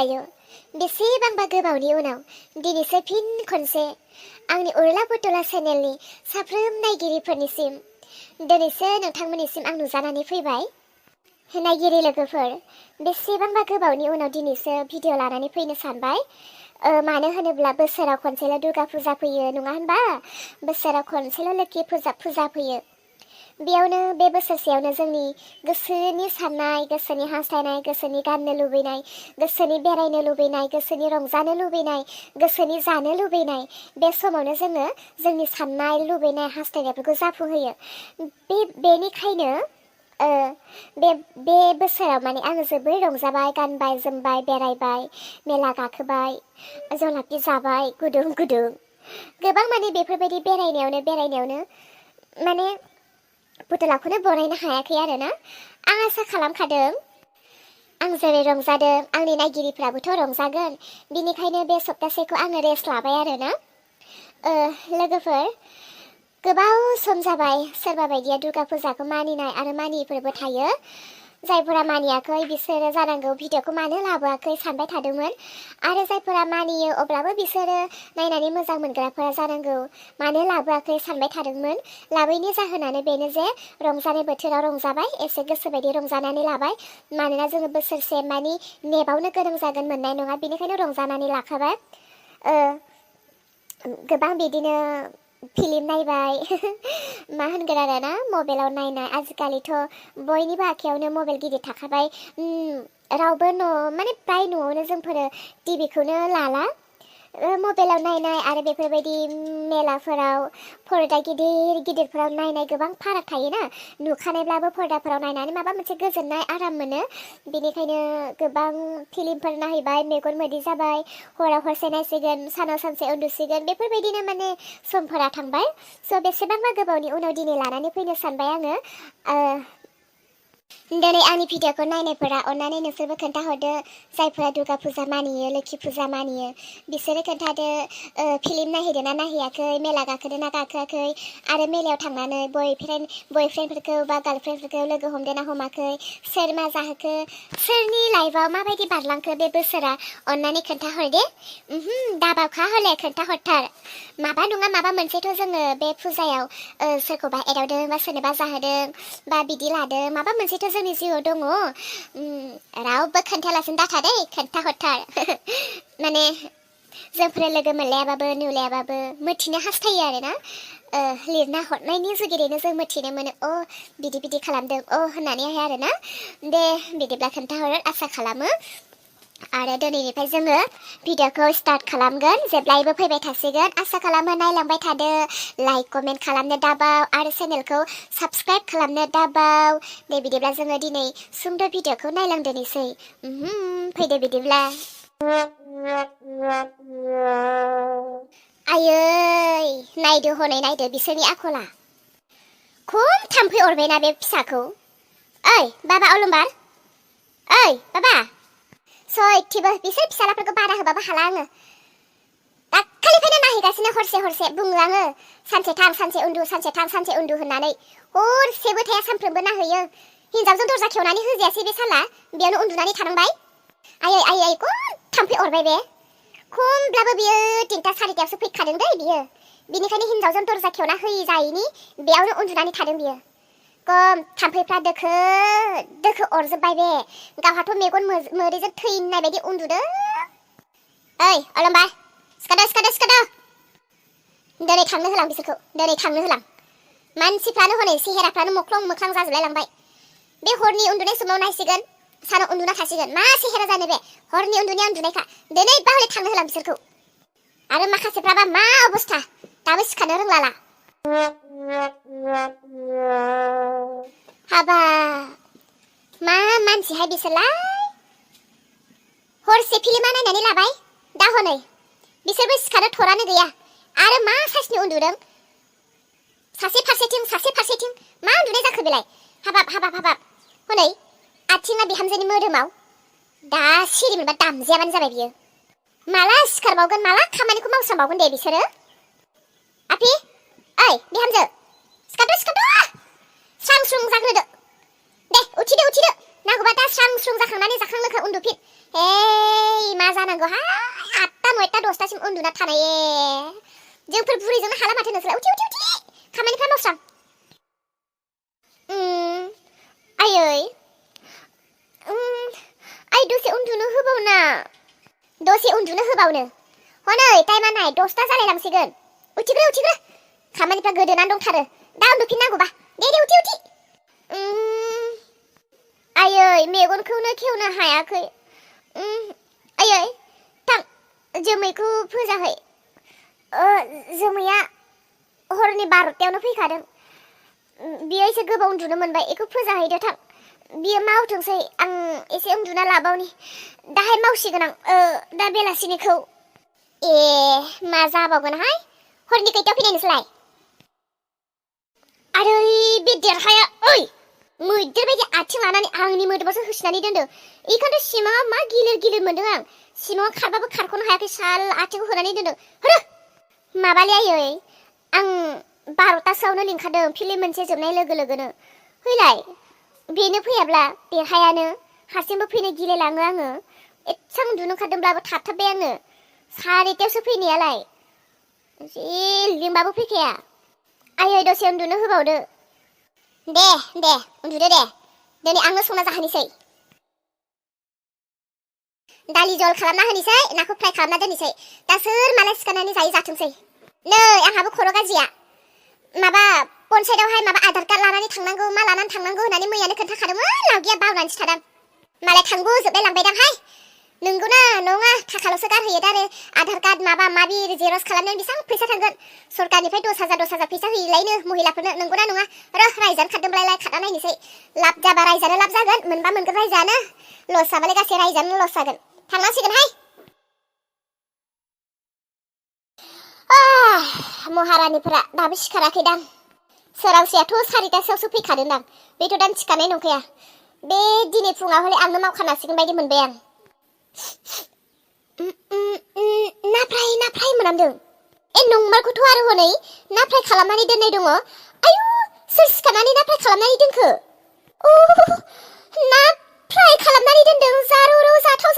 आयु बेसेबांबा गोबावनि उनाव दिनैसो फिन खनसे आंनि उरला पटुला चेनेलनि साफ्रोम नायगिरिफोरनिसिम दिनैसो नोंथांमोननिसिम आं नुजानानै फैबाय। नायगिरि लोगोफोर, बेसेबांबा गोबावनि उनाव दिनैसो भिडिअ लानानै फैनो सानबाय। मानो होनोब्ला बोसोराव खनसेल' दुर्गा फुजा फैयो नङा होनबा? बोसोराव खनसेल' लोखि फुजा फैयो। बेयावनो बे बोसोरसेयावनो जोंनि गोसोनि साननाय, गोसोनि हास्थायनाय, गोसोनि गाननो लुबैनाय, गोसोनि बेरायनो लुबैनाय, गोसोनि रंजानो लुबैनाय, गोसोनि जानो लुबैनाय, बे समावनो जोङो जोंनि साननाय लुबैनाय हास्थायनायफोरखौ जाफुंहोयो। बेनिखायनो बे बोसोराव माने आङो जोबोर रंजाबाय, गानबाय जोमबाय, बेरायबाय, मेला गाखोबाय, जलाफि जाबाय गुदुं गुदुं। गोबां माने बेफोरबायदि बेरायनायावनो माने पुतुलाखौनो बनायनो हायाखै आरोना। आं आसा खालामखादों आं जेरै रंजादों आंनि नायगिरिफ्राबोथ' रंजागोन। बिनिखायनो बे सप्तासेखौ आङो रेस्ट लाबाय आरोना। लोगोफोर, गोबाव सम जाबाय सोरबा बायदिया दुर्गा फुजाखौ मानिनाय आरो मानियैफोरबो थायो। जायफोरा मानियाखै बिसोरो जानांगौ भिडिअखौ मानो लाबोआखै सानबाय थादोंमोन। आरो जायफोरा मानियो अब्लाबो बिसोरो नायनानै मोजां मोनग्राफोरा जानांगौ मानो लाबोआखै सानबाय थादोंमोन। लाबोयैनि जाहोनानो बेनो जे रंजानाय बोथोराव रंजाबाय, एसे गोसो बायदि रंजानानै लाबाय। मानोना जोङो बोसोरसे मानि नेबावनो गोनां जागोन मोननाय नङा, बेनिखायनो रंजानानै लाखाबाय। गोबां बिदिनो फिल्म नायबाय मा होनगोन आरो ना, मबाइलाव नायनाय। आजिखालिथ' बयनिबो आखायावनो मबाइल गिदिर थाखाबाय। रावबो माने प्राय न'आवनो जोंफोरो टिभिखौनो लाला। मबाइलाव नायनाय आरो बेफोरबायदि मेलाफोराव पर्दा गिदिर गिदिरफोराव नायनाय गोबां फाराग थायोना। नुखानायब्लाबो पर्दाफोराव नायनानै माबा मोनसे गोजोननाय आराम मोनो। बेनिखायनो गोबां फिल्मफोर नायबाय, मेगन मोदै जाबाय, हराव हरसे नायसिगोन, सानाव सानसे उन्दुसिगोन, बेफोरबायदिनो माने समफोरा थांबाय। स' बेसेबांबा गोबावनि उनाव दिनै लानानै फैनो सानबाय आङो। दिनै आंनि भिडिअखौ नायनायफोरा अन्नानै नोंसोरबो खोन्थाहरदो। जायफोरा दुर्गा फुजा मानियो, लोखि फुजा मानियो, बिसोरो खोन्थादो फिल्म नायहैदों ना नायहैयाखै, मेला गाखोदों ना गाखोआखै, आरो मेलायाव थांनानै बयफ्रेन्डफोरखौ बा गार्लफ्रेन्डफोरखौ लोगो हमदों ना हमाखै, सोर मा जाहोखो, सोरनि लाइफआव माबायदि बारलांखो बे बोसोरा, अन्नानै खोन्थाहरदे। दाबावखा हले खोन्थाहरथार। माबा नङा माबा मोनसेथ' जोङो बे फुजायाव सोरखौबा एदावदों बा सोरनोबा जाहोदों बा बिदि लादों, माबा मोनसेथ' जोंनि जिउआव दङ। रावबो खोन्थायालासिनो दाथा दै, खोन्थाहरथार। माने जोंफोर लोगो मोनलायाबाबो नुलायाबाबो मिथिनो हास्थायो आरोना। लिरना हरनायनि जुगिदैनो जों मिथिनो मोनो, बिदि बिदि खालामदों होननानैहाय आरोना। दे बिदिब्ला खोन्थाहर, आसा खालामो। आरो दिनैनिफ्राय जोङो भिडिअखौ स्टार्ट खालामगोन, जेब्लायबो फैबाय थासिगोन। आसा खालामो नायलांबाय थादो, लाइक कमेन्ट खालामनो दाबाव आरो चेनेलखौ साबस्क्राइब खालामनो दाबाव। दे बिदिब्ला जोङो दिनै सुंद' भिडिअखौ नायलांदोनोसै। फैदो बिदिब्ला। आयै नायदो हनै नायदो बिसोरनि आखला। खम थाम्फै अरबायना बे फिसाखौ। ओइ बाबा अलंबार, ओइ बाबा। सयथिबो बिसोर फिसालाफोरखौ बादा होबाबो हाला आङो। दाखालिनिफ्रायनो नायहैगासिनो हरसे बुङो आङो। सानसे थां सानसे उन्दु, सानसे थां सानसे उन्दु होननानै हरसेबो थाया, सानफ्रोमबो नायहैयो। हिनजावजों दरजा खेवनानै होजायासै बे साला, बेयावनो उन्दुनानै थानांबाय। आयै खम थाम्फै अरबाय बे। खमब्लाबो बियो 3ता 4तायावसो फैखादों दै बियो। बिनिखायनो हिनजावजों दरजा खेवना होजायैनि बेयावनो उन्दुनानै थादों बियो। खम थाम्फैफ्रा दोखो अरजोब्बाय बे। गावहाथ' मेगन मोदैजों थैनाय बायदि उन्दुदों। ओइ अलंबार, सिखाद'। दिनै थांनो होलां बिसोरखौ, दिनै थांनो होलां। मानसिफ्रानो हनै सेहेराफ्रानो मोख्लं मोखां जाजोबलाय लांबाय। बे हरनि उन्दुनाय समाव नायसिगोन, सानाव उन्दुना थासिगोन। मा सेहेरा जानो बे, हरनि उन्दुनाया उन्दुनायखा। दिनै बा हले थांनो होलां बिसोरखौ। आरो माखासेफ्राबा मा अबस्था, दाबो सिखारनो रोंलाला। हाबा मा मानसिहाय बिसोरलाय। हरसे फिल्मा नायनानै लाबाय, दा हनै बिसोरबो सिखारनो थरानो गैया। आरो मा साइसनि उन्दुदों, सासे फारसेथिं मा उन्दुनाय जाखो बेलाय। हाबाब हनै आथिङा बिहामजोनि मोदोमाव। दा सिरि मोनबा दामजायाबानो जाबाय बियो। माला सिखारबावगोन, माला खामानिखौ मावस्रांबावगोन दे बिसोरो। आपि, ओइ बिहामजो, सिखारद'। स्रां जाग्रोदो। दे उथिदो। नांगौबा दा स्रां जाखांनानै जाखां लोंखां उन्दुफिन हेइ मा जानांगौहाय 8टा 9टा 10टासिम उन्दुना थानाय जोंफोर बुरैजोंनो हाला माथो नोंसोरलाय उथि खामानिफ्रा मावस्रां आयै आइ दसे उन्दुनो होबावनो हनै टाइमा नाय 10टा जालायलांसिगोन उथिग्रो खामानिफ्रा गोदोनानै दंथारो दा उन्दुफिननांगौबा दे उथि आयै मेगनखौनो खेवनो हायाखै आयै थां जोमैखौ फोजाहै जोमैया हरनि 12टायावनो फैखादों बियो एसे गोबाव उन्दुनो मोनबाय बेखौ फोजाहैदो थां बियो मावथोंसै आं एसे उन्दुना लाबावनि दाहाय मावसिगोन आं दा बेलासिनिखौ मा जाबावगोनहाय हरनि खैथायाव फैनाय नोंसोरलाय आरो बे देरहाया मैदेर बायदि आथिं लानानै आंनि मोदोमावसो होसिनानै दोनदों इखायनोथ' सिमाङाव मा गिलिर मोनदों आं सिमाङाव खारबाबो खारख'नो हायाखै साल आथिंखौ होनानै दोनदों हरो माबालै आयै आं 12टासोआवनो लिंखादों फिल्म मोनसे जोबनाय लोगोनो फैलाय बेनो फैयाब्ला देरहायानो हारसिंबो फैनो गिलायलाङो आङो एसेबां उन्दुनो ओंखारदोंब्लाबो थाबथाबबाय आङो 4टायावसो फैनायालाय जि लिंबाबो फैखाया आयै दसे उन्दुनो होबावदो दे उन्दुदो दे दिनै आंनो संना जाहोनोसै दालि जल खालामना होनोसै नाखौ फ्राय खालामना दोननोसै दा सोर मालाय सिखारनानै जाथोंसै नै आंहाबो खर' गाज्रिया माबा पन्सायतआवहाय माबा आधार कार्ड लानानै थांनांगौ मा लानानै थांनांगौ होननानै मैयानो खोन्थाखादोंमोन लावगिया बावनानैसो थादों मालाय थांगुजोबलाय लांबायदांहाय नंगौना नङा थाखाल'सो गारहैयो दा आरो आधार कार्ड माबा माबि जेरक्स खालामनायाव बेसेबां फैसा थांगोन सरकारनिफ्राय 10,000 फैसा होयोलायनो महिलाफोरनो नंगौना नङा रायजानो खारदोंब्लालाय खारना नायनोसै लाब जाबा रायजानो लाब जागोन मोनबा मोनगोन रायजानो लस जाबालाय गासै रायजानो लस जागोन थांनांसिगोनहाय महारानिफोरा दाबो सिखाराखैदां सोरांसेयाथ' 4टासोआवसो फैखादोंदां बेथ' दान सिखारनाय नंखाया बे दिनै फुङाव हले आंनो मावखानांसिगोन बायदि मोनबाय आं ना फ्राय मोनामदों नंमारखौथ' आरो हनै ना फ्राय खालामनानै दोननाय दङ आयु सोर सिखारनानै ना फ्राय खालामनानै दोनखो ना फ्राय खालामनानै दोनदों जारौ जाथाव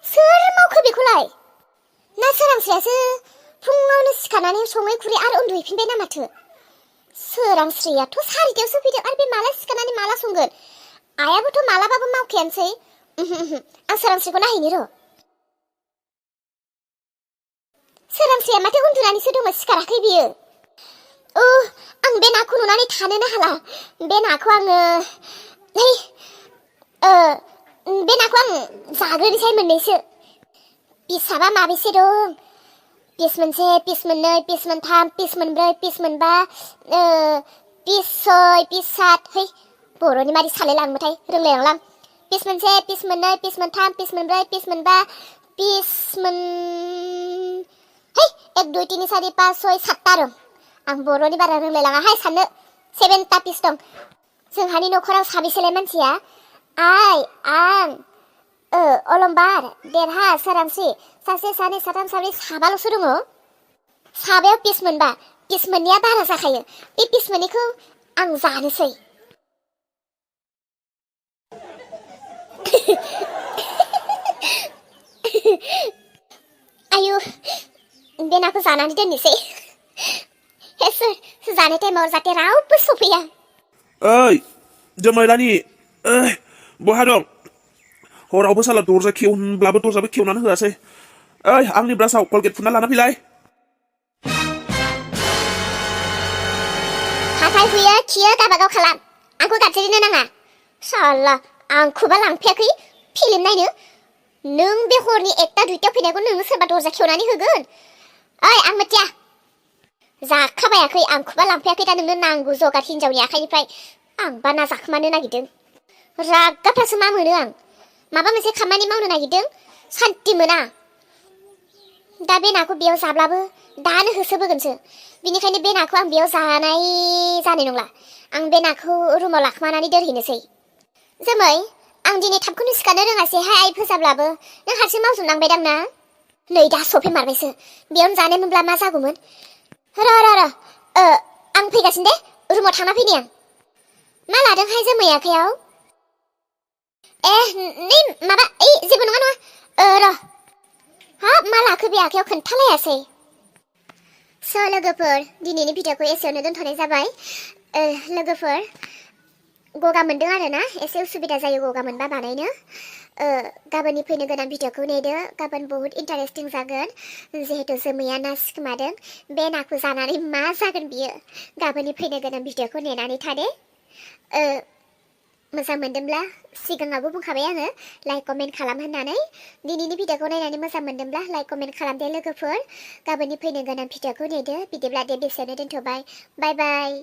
सोर मावखो बेखौलाय ना सोरांस्रियासो फुङावनो सिखारनानै सङै खुरै आरो उन्दुहैफिनबाय ना माथो सोरांस्रियाथ' 4टायावसो फैदों आरो बे माला सिखारनानै माला संगोन आयाबोथ' मालाबाबो मावखायानोसै आं सोरांस्रिखौ नायहैनि र' सोरांस्रिया माथो उन्दुनानैसो दङ सिखाराखै बियो आं बे नाखौ नुनानै थानोनो हाला बे नाखौ आङो बे नाखौ आं जाग्रोनोसै मोननैसो पिसाबा माबेसे दं पिस मोनसे पिस मोननै पिस मोनथाम पिस मोनब्रै पिस मोनबा पिस 6 पिस 7 बर'नि मारै सालायलाङोथाय रोंलायलांलां पिस मोनसे पिस मोननै पिस मोनथाम पिस मोनब्रै पिस मोनबा पिस मोन 1 2 3 4 5 6 7टा दं आं बर'नि बारा रोंलायलाङाहाय साननो 7टा पिस दं जोंहानि न'खराव साबेसेलाय मानसिया आइ आं अलंबार देरहा सोरांस्रि सासे सानै साथाम साब्रै साबाल'सो दङ साबायाव पिस मोनबा पिस मोननैया बारा जाखायो बे पिस मोननैखौ आं जानोसै आयु बे नाखौ जानानै दोननोसै सोर जानाय टाइमाव जाहाथे रावबो सफैया जमायलानि बहा दं हरावबो साला दरजा खेवब्लाबो दरजाबो खेवनानै होआसै आंनि ब्रासाव कलगेट फुनना लाना फैलाय हाथाय हुयो खियो गाबागाव खालाम आंखौ गाबज्रिनो नाङा साला आंखौबा लांफैयाखै फिल्म नायनो नों बे हरनि 1टा 2टायाव फैनायखौ नोङो सोरबा दरजा खेवनानै होगोन आं मिथिया जाखाबायाखै आंखौबा लांफैयाखै दा नोंनो नांगौ जगार हिनजावनि आखाइनिफ्राय आंबा ना जाखोमानो नागिरदों रागाफ्रासो मा मोनो आं माबा मोनसे खामानि मावनो नागिरदों सान्ति मोना दा बे नाखौ बेयाव जाब्लाबो दानो होसोबोगोनसो बिनिखायनो बे नाखौ आं बेयाव जानाय नंला आं बे नाखौ रुमाव लाखोमानानै दोनहैनोसै जोमै आं दिनै थाबखौनो सिखारनो रोङासैहाय आइ फोजाब्लाबो नों हारसिं मावजोबनांबायदां ना नै दा सफैमारबायसो बेयावनो जानाय मोनब्ला मा जागौमोन र' आं फैगासिनो दे रुमाव थांना फैनि आं मा लादोंहाय जोमै आखायाव नै माबा जेबो नङा र' हाब मा लाखो बे आखायाव खोन्थालायासै लोगोफोर दिनैनि भिडिअखौ एसेयावनो दोनथ'नाय जाबाय लोगोफोर गगा मोनदों आरोना एसे उसुबिदा जायो गगा मोनबा बानायनो गाबोननि फैनो गोनां भिडिअखौ नेदो गाबोन बहुत इन्टारेस्टिं जागोन जिहेतु जोमैया ना सिखोमादों बे नाखौ जानानै मा जागोन बियो गाबोननि फैनो गोनां भिडिअखौ नेनानै थादो मोजां मोनदोंब्ला सिगाङावबो बुंखाबाय आङो लाइक कमेन्ट खालाम होननानै दिनैनि भिडिअखौ नायनानै मोजां मोनदोंब्ला लाइक कमेन्ट खालामदो लोगोफोर गाबोननि फैनो गोनां भिडिअखौ नेदो बिदिब्ला दे बेसेयावनो दोनथ'बाय बाय बाय